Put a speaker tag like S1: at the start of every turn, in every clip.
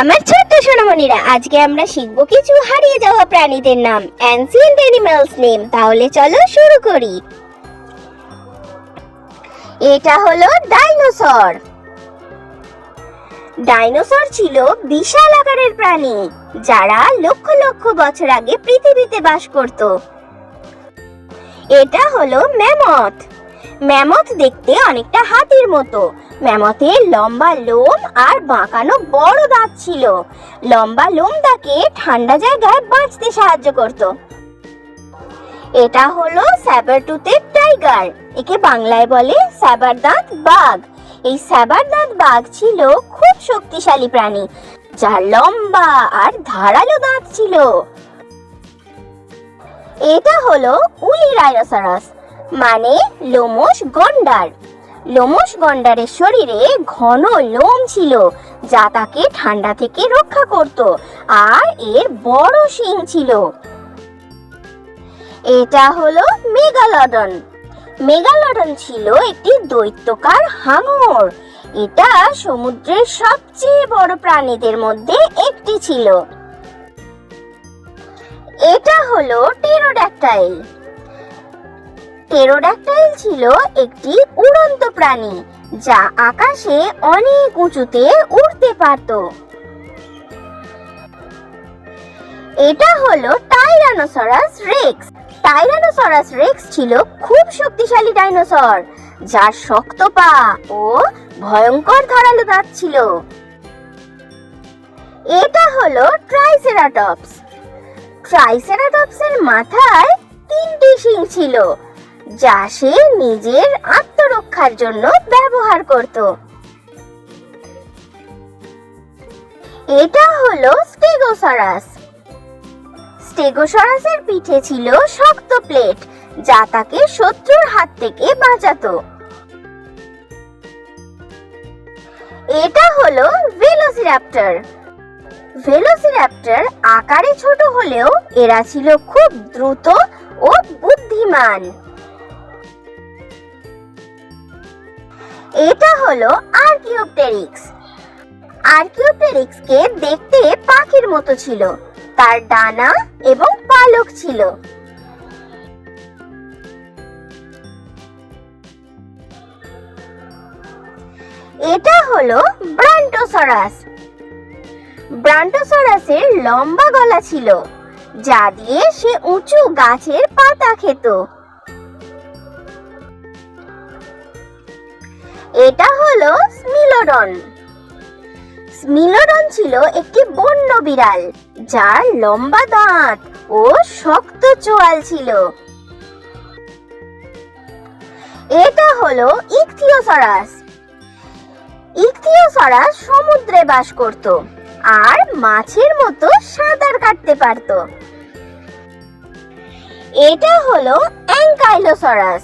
S1: আমার ছোট্ট সোনামণিরা, আজকে আমরা শিখবো কিছু হারিয়ে যাওয়া প্রাণীদের নাম, অ্যানসিয়েন্ট অ্যানিমালস নেম। তাহলে চলো শুরু করি। এটা হলো ডাইনোসর। ডাইনোসর ছিল বিশাল আকারের প্রাণী যারা লক্ষ লক্ষ বছর আগে পৃথিবীতে বাস করত। এটা হলো ম্যামথ। ম্যামথ দেখতে অনেকটা হাতির মতো। ম্যামথের লম্বা লোম আর বাঁকানো বড় দাঁত ছিল। লম্বা লোম তাকে ঠান্ডা জায়গায় বাঁচতে সাহায্য করত। এটা হলো স্যাবারটুথের টাইগার। একে বাংলায় বলে স্যাবার দাঁত বাঘ। এই স্যাবার দাঁত বাঘ ছিল খুব শক্তিশালী প্রাণী, যার লম্বা আর ধারালো দাঁত ছিল। এটা হলো উলি রাইনোসরাস, মানে লোমশ গন্ডার। লোমশ গন্ডারের শরীরে ঘন লোম ছিল, যা তাকে ঠান্ডা থেকে রক্ষা করত, আর এর বড় শিং ছিল। এটা হলো মেগালডন। মেগালডন ছিল একটি দৈত্যকার হাঙর। এটা সমুদ্রের সবচেয়ে বড় প্রাণীদের মধ্যে একটি ছিল। এটা হলো টেরোড্যাক্টাইল। টেরোড্যাক্টাইল ছিল একটি উড়ন্ত প্রাণী, যা আকাশে অনেক উঁচুতে উড়তে পারত। এটা হলো টাইরানোসরাস রেক্স। টাইরানোসরাস রেক্স ছিল খুব শক্তিশালী ডাইনোসর, যার শক্ত পা ও ভয়ঙ্কর ধারালো দাঁত ছিল। এটা হলো ট্রাইসেরাটপস। ট্রাইসেরাটপসের মাথায় 3টি শিং ছিল, যা সে নিজের আত্মরক্ষার জন্য ব্যবহার করত। এটা হলো স্টেগোসরাস। স্টেগোসরাসের পিঠে ছিল শক্ত প্লেট, যা তাকে শত্রুর হাত থেকে বাঁচাতো। এটা হলো ভেলোসিরাপ্টর। ভেলোসিরাপ্টর আকারে ছোট হলেও এরা ছিল খুব দ্রুত ও বুদ্ধিমান। এটা হলো আর্কিওপটেরিক্স। আর্কিওপটেরিক্সকে দেখতে পাখির মতো ছিল, তার ডানা এবং পালক ছিল। এটা হলো ব্রান্টোসরাস। ব্রান্টোসরাসের লম্বা গলা ছিল, যা দিয়ে সে উঁচু গাছের পাতা খেত। এটা হলো স্মিলোডন। স্মিলোডন ছিল একটি বন্য বিড়াল, যার লম্বা দাঁত ও শক্ত চোয়াল ছিল। এটা হলো ইকথিওসরাস। ইকথিওসরাস সমুদ্রে বাস করত আর মাছের মতো সাঁতার কাটতে পারত। এটা হলো অ্যাঙ্কাইলোসরাস।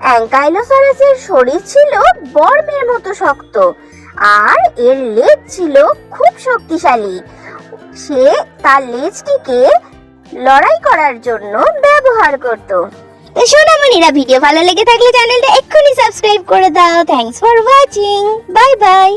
S1: অ্যাঙ্কাইলোসরাসের শরীর ছিল বর্মের মতো শক্ত, আর এর লেজ ছিল খুব শক্তিশালী। সে তার লেজটিকে লড়াই করার জন্য ব্যবহার করত। তো সোনামণিরা, ভিডিও ভালো লেগে থাকলে চ্যানেলটা এক্ষুনি সাবস্ক্রাইব করে দাও। Thanks for watching. Bye bye.